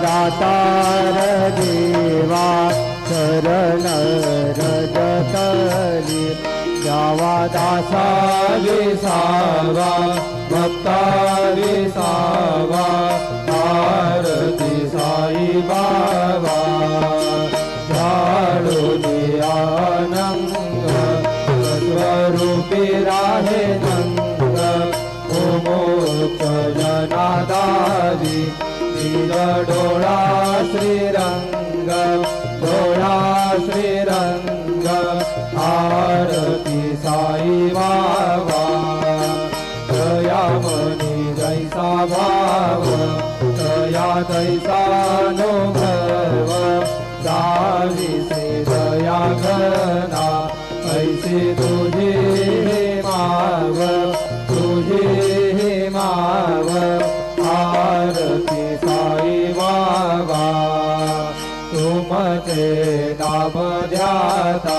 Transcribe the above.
दातार देवा शरण रजतली द्यावा दासा विसावा भक्ता विसावा आरती साई बाबा झाडोनी आनंद स्वरूपी राहे नंद मोक्ष जनादारी डोळा श्रीरंग डोळा श्रीरंग आरती साई बाबा दयामणी जैसा भाव दया तैसा अनुभव दावी से दया घना ऐसे तुझे माव तुझे माव आरती साई बाबा तुमचे नाम ध्याता